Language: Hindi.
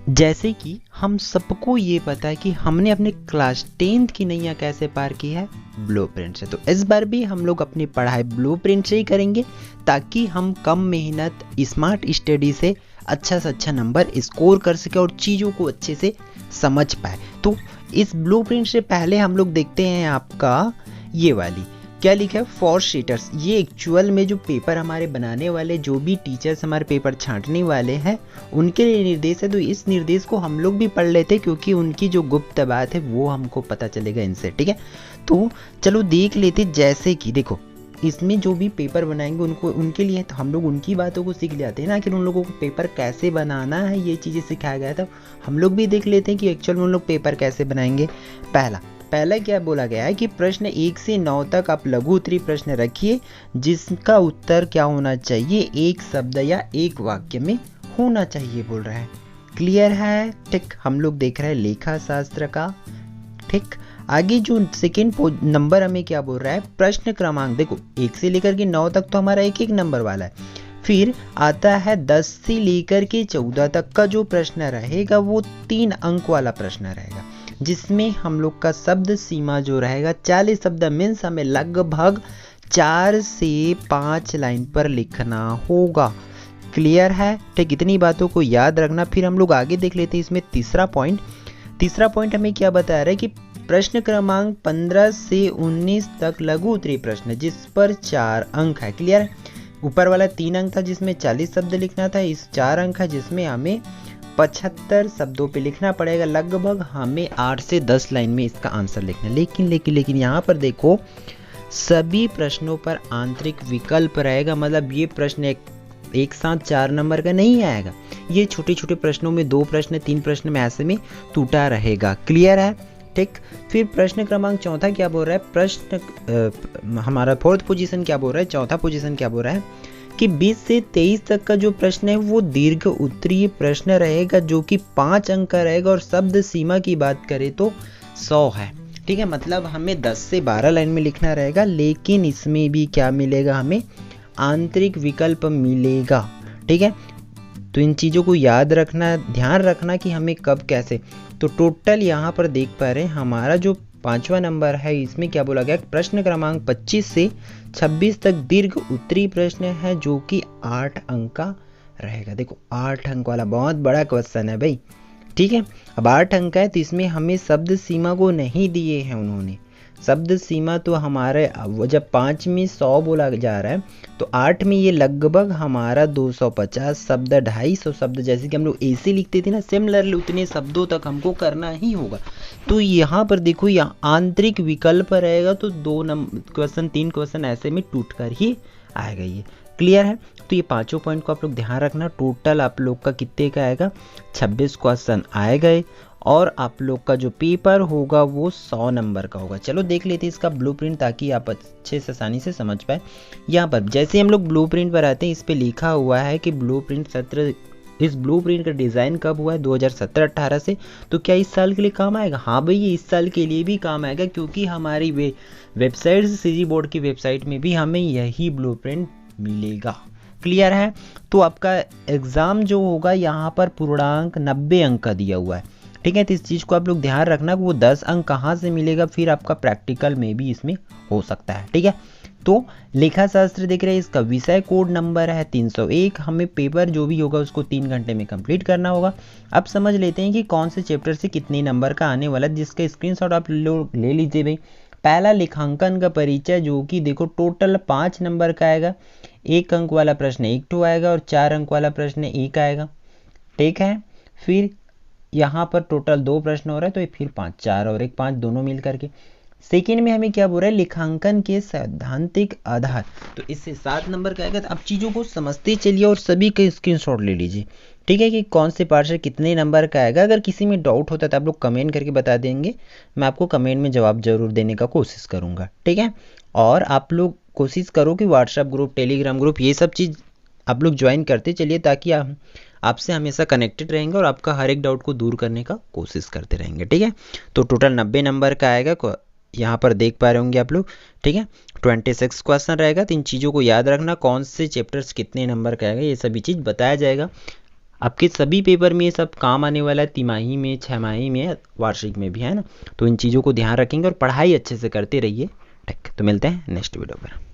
जैसे कि हम सबको ये पता है कि हमने अपने क्लास 10th की नैया कैसे पार की है, ब्लूप्रिंट से। तो इस बार भी हम लोग अपनी पढ़ाई ब्लूप्रिंट से ही करेंगे ताकि हम कम मेहनत स्मार्ट स्टडी से अच्छा से अच्छा नंबर स्कोर कर सके और चीज़ों को अच्छे से समझ पाए। तो इस ब्लूप्रिंट से पहले हम लोग देखते हैं आपका ये वाली क्या लिखा है, फॉर शीटर्स। ये एक्चुअल में जो पेपर हमारे बनाने वाले, जो भी टीचर्स हमारे पेपर छांटने वाले हैं, उनके लिए निर्देश है। तो इस निर्देश को हम लोग भी पढ़ लेते क्योंकि उनकी जो गुप्त बात है वो हमको पता चलेगा इनसे, ठीक है। तो चलो देख लेते। जैसे कि देखो, इसमें जो भी पेपर बनाएंगे उनको, उनके लिए तो हम लोग उनकी बातों को सीख जाते हैं ना, आखिर उन लोगों को पेपर कैसे बनाना है ये चीज़ें सिखाया गया था। हम लोग भी देख लेते हैं कि एक्चुअल में उन लोग पेपर कैसे बनाएंगे। पहला क्या बोला गया है कि प्रश्न 1 से 9 तक आप लघु उत्तरीय प्रश्न रखिए जिसका उत्तर क्या होना चाहिए, एक शब्द या एक वाक्य में होना चाहिए बोल रहा है। क्लियर है, ठीक। हम लोग देख रहे हैं लेखा शास्त्र का, ठीक। आगे जो सेकेंड नंबर हमें क्या बोल रहा है, प्रश्न क्रमांक। देखो 1 से लेकर के 9 तक तो हमारा एक एक नंबर वाला है। फिर आता है 10 से लेकर के 14 तक का जो प्रश्न रहेगा वो 3 अंक वाला प्रश्न रहेगा, जिसमें हम लोग का शब्द सीमा जो रहेगा 40 शब्द मीन्स हमें लगभग 4 से 5 लाइन पर लिखना होगा। क्लियर है, ठीक। इतनी बातों को याद रखना। फिर हम लोग आगे देख लेते हैं इसमें तीसरा पॉइंट हमें क्या बता रहा है कि प्रश्न क्रमांक 15 से 19 तक लघु उत्तरीय प्रश्न जिस पर 4 अंक है। क्लियर है, ऊपर वाला 3 अंक था जिसमें 40 शब्द लिखना था, इस 4 अंक है जिसमें हमें 75 शब्दों पे लिखना पड़ेगा। लगभग हमें 8 से 10 लाइन में इसका आंसर लिखना है। लेकिन यहाँ पर देखो, सभी प्रश्नों पर आंतरिक विकल्प रहेगा। मतलब ये प्रश्न एक साथ 4 नंबर का नहीं आएगा, ये छोटे छोटे प्रश्नों में 2 प्रश्न 3 प्रश्न में ऐसे में टूटा रहेगा। क्लियर है, ठीक। फिर प्रश्न क्रमांक 4 क्या बोल रहा है, प्रश्न हमारा 4th पोजीशन क्या बोल रहा है, 4था पोजीशन क्या बोल रहा है कि 20 से 23 तक का जो प्रश्न है वो दीर्घ उत्तरीय प्रश्न रहेगा जो कि 5 अंक का रहेगा और शब्द सीमा की बात करें तो 100 है, ठीक है। मतलब हमें 10 से 12 लाइन में लिखना रहेगा, लेकिन इसमें भी क्या मिलेगा, हमें आंतरिक विकल्प मिलेगा, ठीक है। तो इन चीज़ों को याद रखना, ध्यान रखना कि हमें कब कैसे। तो टोटल यहाँ पर देख पा रहे हैं हमारा जो 5वां नंबर है, इसमें क्या बोला गया, प्रश्न क्रमांक 25 से 26 तक दीर्घ उत्तरीय प्रश्न है जो कि 8 अंक का रहेगा। देखो 8 अंक वाला बहुत बड़ा क्वेश्चन है भाई, ठीक है। अब 8 अंक है तो इसमें हमें शब्द सीमा को नहीं दिए हैं उन्होंने। शब्द सीमा तो हमारे जब 5 में 100 बोला जा रहा है तो 8 में ये लगभग हमारा 250 शब्द, 250 शब्द, जैसे कि हम लोग ऐसे लिखते थे ना, सिमिलरली उतने शब्दों तक हमको करना ही होगा। तो यहाँ पर देखो, यहाँ आंतरिक विकल्प रहेगा तो 2 क्वेश्चन 3 क्वेश्चन ऐसे में टूट कर ही आएगा ये। क्लियर है, तो ये 5 पॉइंट को आप लोग ध्यान रखना। टोटल आप लोग का कितने का आएगा, 26 क्वेश्चन आएगा और आप लोग का जो पेपर होगा वो 100 नंबर का होगा। चलो देख लेते हैं इसका ब्लूप्रिंट ताकि आप अच्छे से आसानी से समझ पाए। यहाँ पर जैसे हम लोग ब्लूप्रिंट पर आते हैं, इस पे लिखा हुआ है कि ब्लूप्रिंट सत्र, इस ब्लूप्रिंट का डिज़ाइन कब हुआ है, 2017-18 से। तो क्या इस साल के लिए काम आएगा? हाँ भाई, ये इस साल के लिए भी काम आएगा क्योंकि हमारी वेबसाइट सीजी बोर्ड की वेबसाइट में भी हमें यही ब्लूप्रिंट मिलेगा। क्लियर है, तो आपका एग्ज़ाम जो होगा यहाँ पर पूर्णांक 90 अंक का दिया हुआ है, ठीक है। तो इस चीज़ को आप लोग ध्यान रखना कि वो 10 अंक कहाँ से मिलेगा, फिर आपका प्रैक्टिकल में भी इसमें हो सकता है, ठीक है। तो लेखा शास्त्र देख रहे हैं, इसका विषय कोड नंबर है 301। हमें पेपर जो भी होगा उसको 3 घंटे में कंप्लीट करना होगा। अब समझ लेते हैं कि कौन से चैप्टर से कितने नंबर का आने वाला है, जिसका स्क्रीनशॉट आप लोग ले लीजिए भाई। पहला लेखांकन का परिचय, जो कि देखो टोटल 5 नंबर का आएगा। 1 अंक वाला प्रश्न 1 2 आएगा और 4 अंक वाला प्रश्न 1 आएगा, ठीक है। फिर यहाँ पर टोटल 2 प्रश्न हो रहे हैं तो ये फिर 5, 4 और 1 5 दोनों मिल करके। सेकेंड में हमें क्या बोल रहा है, लेखांकन के सैद्धांतिक आधार, तो इससे 7 नंबर का आएगा। तो अब चीज़ों को समझते चलिए और सभी का स्क्रीनशॉट ले लीजिए, ठीक है, कि कौन से पार्ट से कितने नंबर का आएगा। अगर किसी में डाउट होता है तो आप लोग कमेंट करके बता देंगे, मैं आपको कमेंट में जवाब जरूर देने का कोशिश करूँगा, ठीक है। और आप लोग कोशिश करो कि व्हाट्सएप ग्रुप, टेलीग्राम ग्रुप, ये सब चीज़ आप लोग ज्वाइन करते चलिए ताकि आपसे हमेशा कनेक्टेड रहेंगे और आपका हर एक डाउट को दूर करने का कोशिश करते रहेंगे, ठीक है। तो टोटल 90 नंबर का आएगा, यहाँ पर देख पा रहे होंगे आप लोग, ठीक है। 26 क्वेश्चन रहेगा। तो इन चीज़ों को याद रखना, कौन से चैप्टर्स कितने नंबर का आएगा ये सभी चीज़ बताया जाएगा। आपके सभी पेपर में ये सब काम आने वाला है, तिमाही में, छमाही में, वार्षिक में भी, है ना। तो इन चीज़ों को ध्यान रखेंगे और पढ़ाई अच्छे से करते रहिए। ठीक, तो मिलते हैं नेक्स्ट वीडियो पर।